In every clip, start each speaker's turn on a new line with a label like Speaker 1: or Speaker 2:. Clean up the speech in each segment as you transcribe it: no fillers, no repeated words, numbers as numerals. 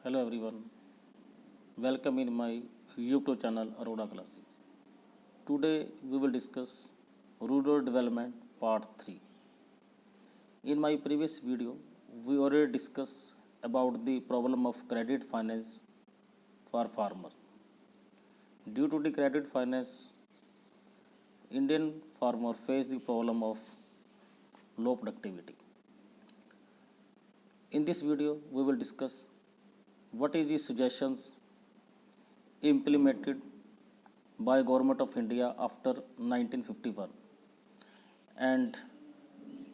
Speaker 1: Hello everyone, welcome in my YouTube channel Aroda Classes. Today we will discuss Rural Development Part 3. In my previous video, we already discussed about the problem of credit finance for farmer. Due to the credit finance, Indian farmer face the problem of low productivity. In this video, we will discuss what is the suggestions implemented by Government of India after 1951 and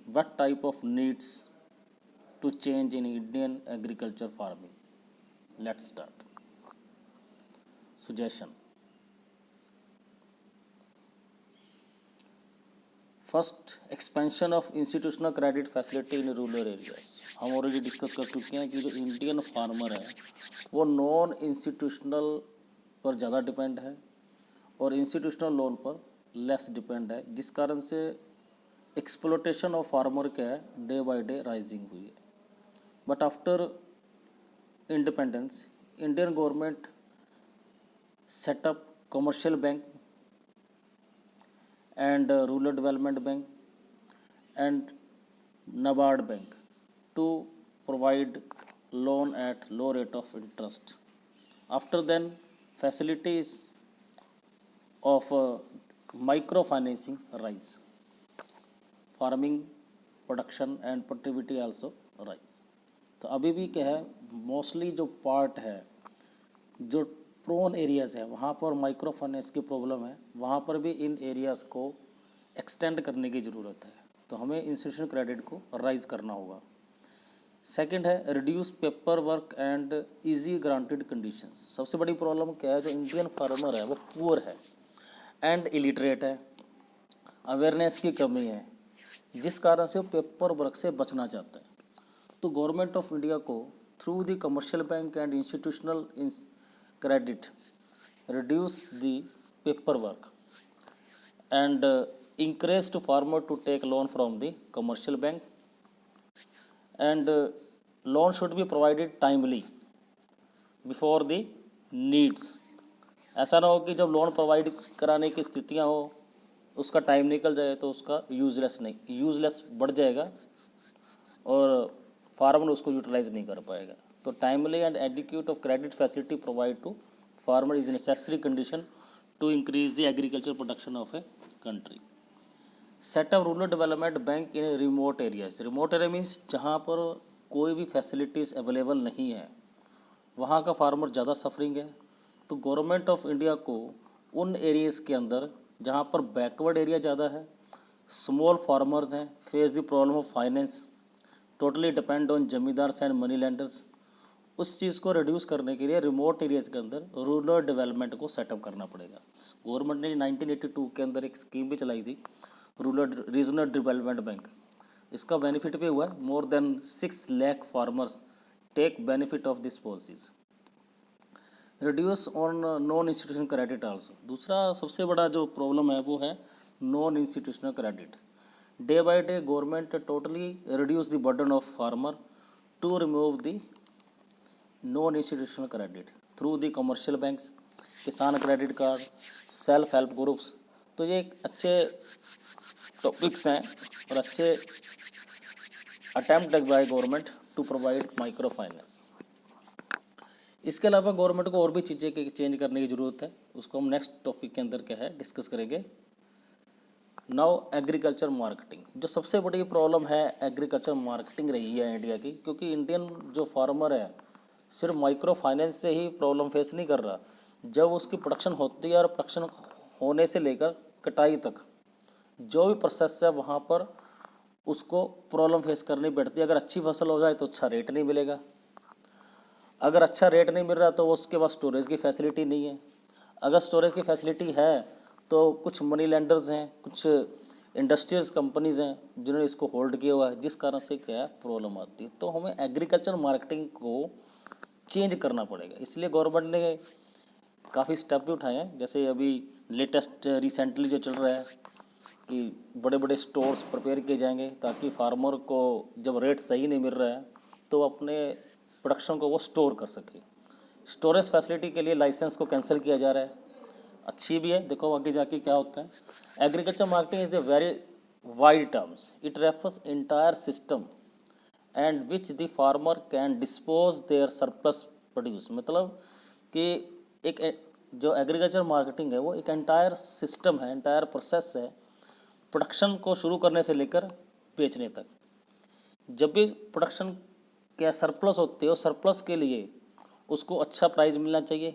Speaker 1: what type of needs to change in Indian agriculture farming. Let's start. Suggestion. First, expansion of institutional credit facility in rural areas. हम already discuss कर चुके हैं कि जो Indian farmer है वो non institutional पर ज़्यादा डिपेंड है और इंस्टीट्यूशनल लोन पर लेस डिपेंड है, जिस कारण से एक्सप्लोटेशन ऑफ फार्मर क्या है डे बाय डे राइजिंग हुई है. But after independence Indian government setup commercial bank and Rural Development Bank and NABARD Bank to provide loan at low rate of interest. After then, facilities of microfinancing rise. Farming production and productivity also rise. तो अभी भी क्या है, mostly जो part है जो prone areas है वहाँ पर माइक्रो फाइनेंस की प्रॉब्लम है, वहाँ पर भी इन एरियाज़ को एक्सटेंड करने की ज़रूरत है. तो हमें इंस्टीट्यूशनल क्रेडिट को राइज करना होगा. सेकंड है reduce paper work and easy granted conditions. सबसे बड़ी प्रॉब्लम क्या है, जो इंडियन फार्मर है वो पुअर है एंड इलिटरेट है, अवेयरनेस की कमी है, जिस कारण से वो पेपर वर्क से बचना चाहता है. तो गवर्नमेंट ऑफ इंडिया को through the commercial bank and institutional credit reduce the paperwork and encourage to farmer to take loan from the commercial bank and loan should be provided timely before the needs. ऐसा ना हो कि जब loan provide कराने की स्थितियाँ हो उसका टाइम निकल जाए तो उसका यूजलेस बढ़ जाएगा और फार्मर उसको यूटिलाइज नहीं कर पाएगा. तो timely and adequate of credit facility provide to farmer is necessary condition to increase the agriculture production of a country. Set up rural development bank in remote areas. Remote area means जहाँ पर कोई भी facilities available नहीं है, वहाँ का farmer ज़्यादा suffering है. तो गवर्नमेंट ऑफ इंडिया को उन एरियाज़ के अंदर जहाँ पर बैकवर्ड एरिया ज़्यादा है, स्मॉल फार्मर्स हैं, face the problem of finance, totally depend on zamindars and money landers, उस चीज़ को रिड्यूस करने के लिए रिमोट एरियाज़ के अंदर रूरल डेवलपमेंट को सेटअप करना पड़ेगा. गवर्नमेंट ने 1982 के अंदर एक स्कीम भी चलाई थी, रूरल रीजनल डेवलपमेंट बैंक. इसका बेनिफिट भी हुआ है. More than 6 lakh farmers take benefit of this policies. Reduce on non institutional credit also. दूसरा सबसे बड़ा जो प्रॉब्लम है वो है non institutional credit. Day by day government totally reduce the burden of farmer to remove the non institutional credit through the commercial banks, Kisan credit card, self help groups. तो ये एक अच्छे टॉपिक्स हैं और अच्छे attempt by government to provide micro finance. इसके अलावा government को और भी चीज़ें चेंज करने की ज़रूरत है, उसको हम नेक्स्ट टॉपिक के अंदर क्या है डिस्कस करेंगे. Now agriculture marketing. जो सबसे बड़ी प्रॉब्लम है एग्रीकल्चर मार्केटिंग रही है इंडिया की, क्योंकि इंडियन जो फार्मर है सिर्फ माइक्रो फाइनेंस से ही प्रॉब्लम फेस नहीं कर रहा. जब उसकी प्रोडक्शन होती है और प्रोडक्शन होने से लेकर कटाई तक जो भी प्रोसेस है वहाँ पर उसको प्रॉब्लम फेस करनी पड़ती है. अगर अच्छी फसल हो जाए तो अच्छा रेट नहीं मिलेगा, अगर अच्छा रेट नहीं मिल रहा तो उसके पास स्टोरेज की फैसिलिटी नहीं है, अगर स्टोरेज की फैसिलिटी है तो कुछ मनी लेंडर्स हैं, कुछ इंडस्ट्रीज कंपनीज़ हैं जिन्होंने इसको होल्ड किया हुआ है, जिस कारण से क्या प्रॉब्लम आती है. तो हमें एग्रीकल्चर मार्केटिंग को चेंज करना पड़ेगा. इसलिए गवर्नमेंट ने काफ़ी स्टेप भी उठाए हैं. जैसे अभी लेटेस्ट रिसेंटली जो चल रहा है कि बड़े बड़े स्टोर्स प्रिपेयर किए जाएंगे ताकि फार्मर को जब रेट सही नहीं मिल रहा है तो अपने प्रोडक्शन को वो स्टोर कर सके। स्टोरेज फैसिलिटी के लिए लाइसेंस को कैंसिल किया जा रहा है, अच्छी भी है, देखो आगे जाके क्या होता है। Agriculture marketing is a very wide terms, it refers entire system and which the farmer can dispose their surplus produce. मतलब कि एक जो एग्रीकल्चर मार्केटिंग है वो एक एंटायर सिस्टम है, एंटायर प्रोसेस है, प्रोडक्शन को शुरू करने से लेकर बेचने तक। जब भी प्रोडक्शन क्या सरप्लस होते हो, सरप्लस के लिए उसको अच्छा प्राइस मिलना चाहिए,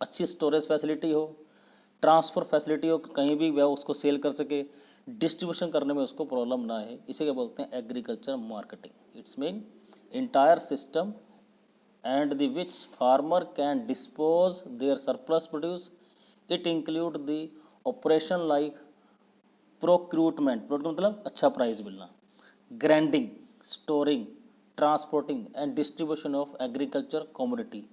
Speaker 1: अच्छी स्टोरेज फैसिलिटी हो, ट्रांसफ़र फैसिलिटी हो, कहीं भी वह उसको सेल कर सके, डिस्ट्रीब्यूशन करने में उसको प्रॉब्लम ना है, इसे क्या बोलते हैं agriculture marketing. It's mean entire system and the which farmer can dispose their surplus produce. It include the operation like procurement मतलब अच्छा प्राइस मिलना, grinding, storing, transporting and distribution of agriculture commodity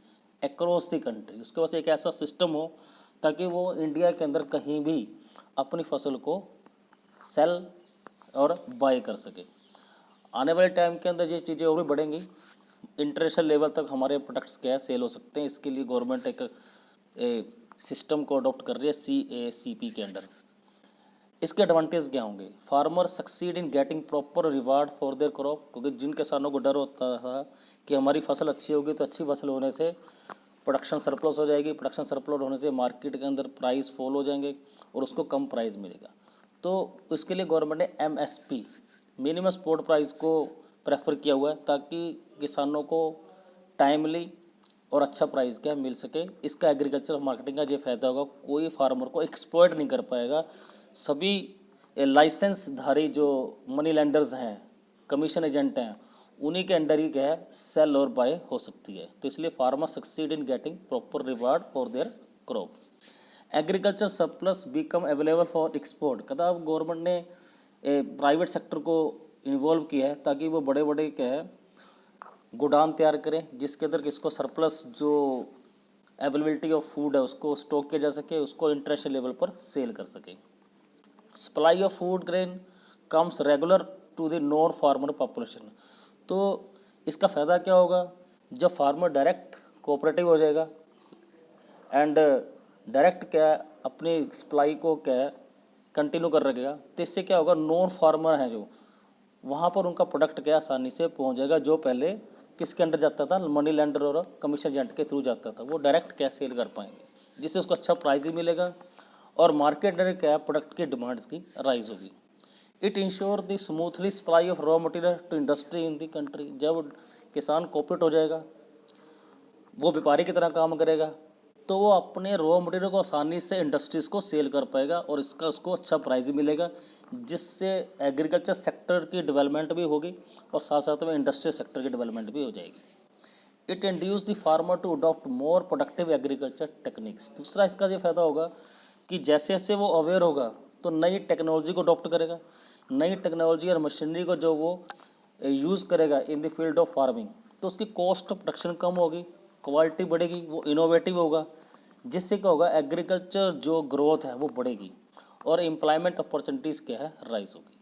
Speaker 1: across the country. उसके पास एक ऐसा system हो ताकि वो India के अंदर कहीं भी अपनी फसल को सेल और बाय कर सके। आने वाले टाइम के अंदर ये चीज़ें और भी बढ़ेंगी, इंटरनेशनल लेवल तक हमारे प्रोडक्ट्स क्या है सेल हो सकते हैं। इसके लिए गवर्नमेंट एक सिस्टम को अडॉप्ट कर रही है CACP के अंडर। इसके एडवांटेज क्या होंगे? Farmer succeed in getting proper reward for their crop, क्योंकि जिन किसानों को डर होता था कि हमारी फसल अच्छी होगी तो अच्छी फसल होने से प्रोडक्शन सरप्लस हो जाएगी, प्रोडक्शन सरप्लस होने से मार्केट के अंदर प्राइस फॉल हो जाएंगे और उसको कम प्राइस मिलेगा, तो इसके लिए गवर्नमेंट ने MSP मिनिमम सपोर्ट प्राइस को प्रेफर किया हुआ है ताकि किसानों को टाइमली और अच्छा प्राइस क्या मिल सके। इसका एग्रीकल्चर मार्केटिंग का ये फायदा होगा, कोई फार्मर को एक्सप्लॉइट नहीं कर पाएगा। सभी लाइसेंस धारी जो मनी लेंडर्स हैं, कमीशन एजेंट हैं, उन्हीं के अंडर ही क्या है सेल और बाय हो सकती है। तो इसलिए farmer succeed in getting proper reward for their crop. Agriculture surplus become available for export, कहता अब गवर्नमेंट ने प्राइवेट सेक्टर को इन्वॉल्व किया है ताकि वो बड़े बड़े क्या है गोदाम तैयार करें जिसके अंदर इसको सरप्लस जो अवेलेबिलिटी ऑफ फूड है उसको स्टॉक किया जा सके, उसको इंटरनेशनल लेवल पर सेल कर सके। Supply of food grain comes regular to the non farmer population, तो इसका फ़ायदा क्या होगा? जब फार्मर डायरेक्ट कोऑपरेटिव हो जाएगा एंड डायरेक्ट क्या अपनी सप्लाई को क्या कंटिन्यू कर रखेगा, तो इससे क्या होगा नॉन फार्मर हैं जो वहाँ पर उनका प्रोडक्ट क्या आसानी से पहुँच जाएगा, जो पहले किसके अंडर जाता था मनी लेंडर और कमीशन एजेंट के थ्रू जाता था, वो डायरेक्ट क्या सेल कर पाएंगे जिससे उसको अच्छा प्राइस भी मिलेगा और मार्केट में क्या प्रोडक्ट की डिमांड्स की राइज होगी। It ensure the smoothly supply of raw material to industry in the country. जब किसान कोऑपरेट हो जाएगा, वो व्यापारी की तरह काम करेगा, तो वो अपने रॉ मटेरियल को आसानी से इंडस्ट्रीज़ को सेल कर पाएगा और इसका उसको अच्छा प्राइस भी मिलेगा, जिससे एग्रीकल्चर सेक्टर की डेवलपमेंट भी होगी और साथ साथ में इंडस्ट्रियल सेक्टर की डेवलपमेंट भी हो जाएगी। It induce the farmer to adopt more productive agriculture techniques. दूसरा इसका ये फायदा होगा कि जैसे जैसे वो अवेयर होगा तो नई टेक्नोलॉजी को अडॉप्ट करेगा, नई टेक्नोलॉजी और मशीनरी को जो वो यूज़ करेगा in the field of farming, तो उसकी कॉस्ट ऑफ प्रोडक्शन कम होगी, क्वालिटी बढ़ेगी, वो इनोवेटिव होगा, जिससे क्या होगा एग्रीकल्चर जो ग्रोथ है वो बढ़ेगी और एम्प्लॉयमेंट अपॉर्चुनिटीज़ क्या है राइज होगी।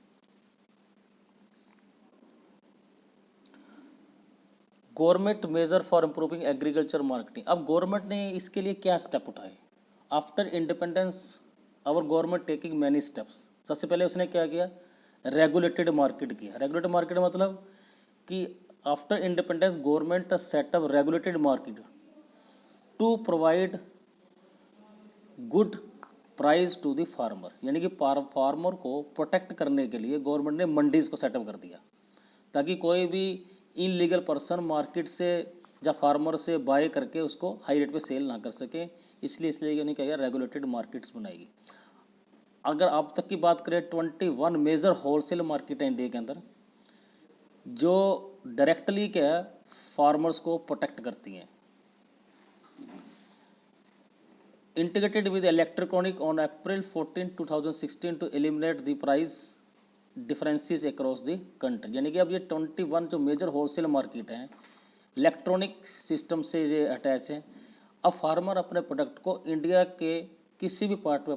Speaker 1: Government major for improving agriculture marketing. अब गवर्नमेंट ने इसके लिए क्या स्टेप उठाए? After independence our government taking many steps. सबसे पहले उसने क्या किया? रेगुलेटेड मार्केट किया। रेगुलेटेड मार्केट मतलब कि after independence government set up regulated market to provide good price to the farmer, यानी कि फार्मर को प्रोटेक्ट करने के लिए गवर्नमेंट ने मंडीज़ को सेटअप कर दिया ताकि कोई भी इनलीगल पर्सन मार्केट से या फार्मर से बाय करके उसको हाई रेट पे सेल ना कर सके। इसलिए यानी क्या रेगुलेटेड मार्केट्स बनाएगी। अगर अब तक की बात करें 21 मेजर होलसेल मार्केट है इंडिया के अंदर जो डायरेक्टली क्या है फार्मर्स को प्रोटेक्ट करती हैं। Integrated with electronic on April 14, 2016 to eliminate the price differences across the country। यानी कि अब ये 21 जो मेजर होलसेल मार्केट हैं इलेक्ट्रॉनिक सिस्टम से ये अटैच हैं। अब फार्मर अपने प्रोडक्ट को इंडिया के किसी भी पार्ट में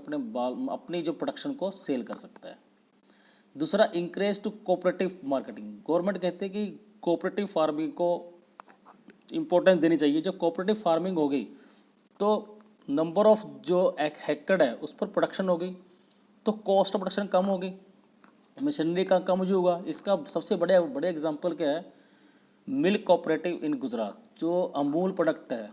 Speaker 1: अपनी जो प्रोडक्शन को सेल कर सकता है। दूसरा encourage to cooperative marketing. Government कहते हैं कि कोऑपरेटिव फार्मिंग को इम्पोर्टेंस देनी चाहिए। जब कोऑपरेटिव फार्मिंग होगी तो नंबर ऑफ जो एक हेक्टेयर है उस पर प्रोडक्शन होगी, तो कॉस्ट ऑफ प्रोडक्शन कम होगी, मशीनरी का कम यूज होगा। इसका सबसे बड़े बड़े एग्जांपल क्या है, मिल्क कोऑपरेटिव इन गुजरात। जो अमूल प्रोडक्ट है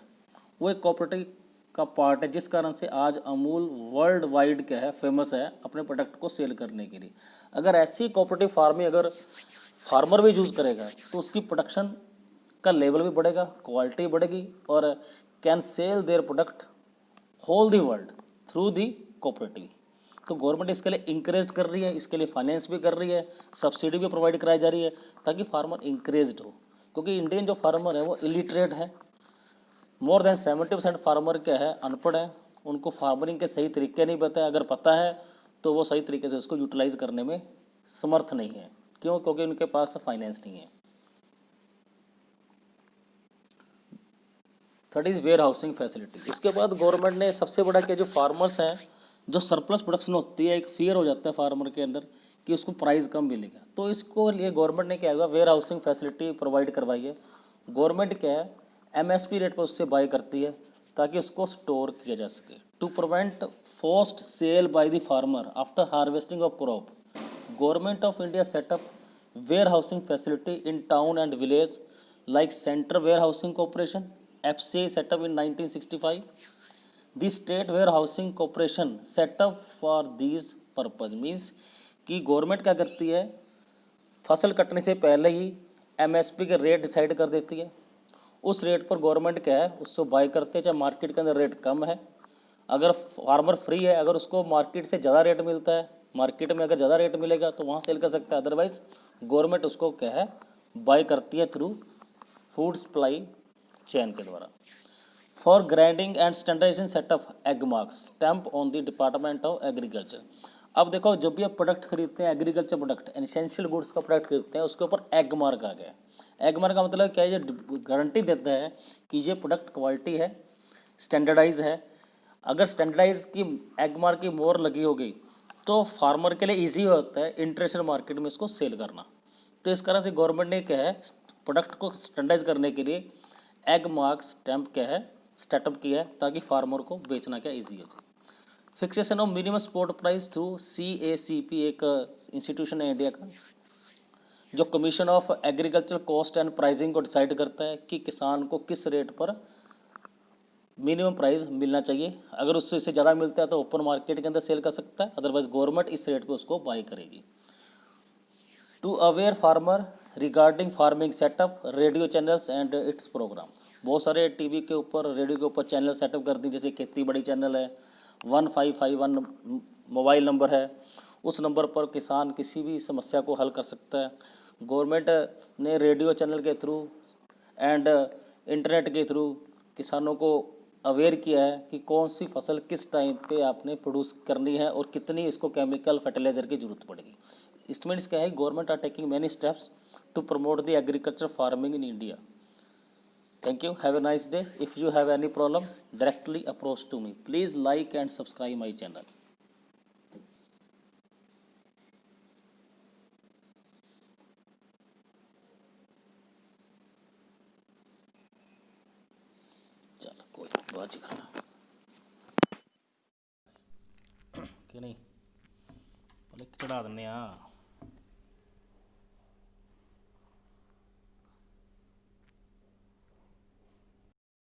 Speaker 1: वो एक कोऑपरेटिव का पार्ट है, जिस कारण से आज अमूल वर्ल्ड वाइड क्या है फेमस है अपने प्रोडक्ट को सेल करने के लिए। अगर ऐसी कोऑपरेटिव फार्मिंग अगर फार्मर भी यूज़ करेगा तो उसकी प्रोडक्शन का लेवल भी बढ़ेगा, क्वालिटी बढ़ेगी, और can sell their product whole the world through the cooperative. तो गवर्नमेंट इसके लिए इंकरेज कर रही है, इसके लिए फाइनेंस भी कर रही है, सब्सिडी भी प्रोवाइड कराई जा रही है ताकि फार्मर इंकरेज हो। क्योंकि इंडियन जो फार्मर है वो इलिटरेट है, मोर देन 70% फार्मर क्या है अनपढ़ है, उनको फार्मरिंग के सही तरीके नहीं पता है, अगर पता है तो वो सही तरीके से उसको यूटिलाइज करने में समर्थ नहीं है। क्यों? क्योंकि उनके पास फाइनेंस नहीं है। Third is warehousing facility. इसके बाद गवर्नमेंट ने सबसे बड़ा कि जो फार्मर्स हैं, जो सरप्लस प्रोडक्शन होती है, एक फियर हो जाता है फार्मर के अंदर कि उसको प्राइस कम मिलेगा, तो इसको लिए गवर्नमेंट ने क्या हुआ, वेयर हाउसिंग फैसिलिटी प्रोवाइड करवाई है। गवर्नमेंट क्या है एमएसपी रेट पर उससे बाय करती है ताकि उसको स्टोर किया जा सके। To prevent forced sell by the farmer after harvesting of crop, government of India set up warehousing facility in town and village like central warehousing corporation FCI set up in 1965. The State Warehousing Corporation set up for these purpose means कि government क्या करती है, फसल कटने से पहले ही MSP के rate decide कर देती है। उस रेट पर गवर्नमेंट क्या है उसको बाय करते हैं, चाहे मार्केट के अंदर रेट कम है। अगर फार्मर फ्री है, अगर उसको मार्केट से ज़्यादा रेट मिलता है, मार्केट में अगर ज़्यादा रेट मिलेगा तो वहाँ सेल कर सकता है, अदरवाइज गवर्नमेंट उसको क्या है बाय करती है थ्रू फूड सप्लाई चैन के द्वारा। For grinding and standardization set up Agmarks stamp on the department of agriculture. अब देखो जब भी आप प्रोडक्ट खरीदते हैं, एग्रीकल्चर प्रोडक्ट एसेंशियल गुड्स का प्रोडक्ट खरीदते हैं, उसके ऊपर एग मार्क आ गया। एग मार्क का मतलब क्या है, ये गारंटी देता है कि ये प्रोडक्ट क्वालिटी है, स्टैंडर्डाइज है। अगर स्टैंडर्डाइज की एग मार्क की मोहर लगी होगी तो फार्मर के लिए ईजी होता है इंटरनेशनल मार्केट में इसको सेल करना। तो इस कारण से गवर्नमेंट ने क्या है प्रोडक्ट को स्टैंडर्डाइज करने के लिए एग मार्क स्टैंप क्या है स्टार्टअप किया है ताकि फार्मर को बेचना क्या इजी हो जाए। Fixation of minimum support price through CACP एक इंस्टीट्यूशन है इंडिया का, जो commission of agriculture cost and pricing को डिसाइड करता है कि किसान को किस रेट पर मिनिमम प्राइस मिलना चाहिए। अगर उससे इससे ज़्यादा मिलता है तो ओपन मार्केट के अंदर सेल कर सकता है, अदरवाइज गवर्नमेंट इस रेट पर उसको बाई करेगी। To aware farmer regarding farming set up radio channels and its program, बहुत सारे टीवी के ऊपर रेडियो के ऊपर चैनल सेटअप कर दी, जैसे खेती बड़ी चैनल है, 1551 मोबाइल नंबर है, उस नंबर पर किसान किसी भी समस्या को हल कर सकता है। गवर्नमेंट ने रेडियो चैनल के थ्रू एंड इंटरनेट के थ्रू किसानों को अवेयर किया है कि कौन सी फसल किस टाइम पे आपने प्रोड्यूस करनी है और कितनी इसको केमिकल फर्टिलाइजर की जरूरत पड़ेगी। इस मीन्स क्या है, government are taking many steps to promote the agriculture farming in India. Thank you. Have a nice day. If you have any problem, directly approach to me. Please like and subscribe my channel. चलो कोई बात खाना कि नहीं, पहले चढ़ा दें।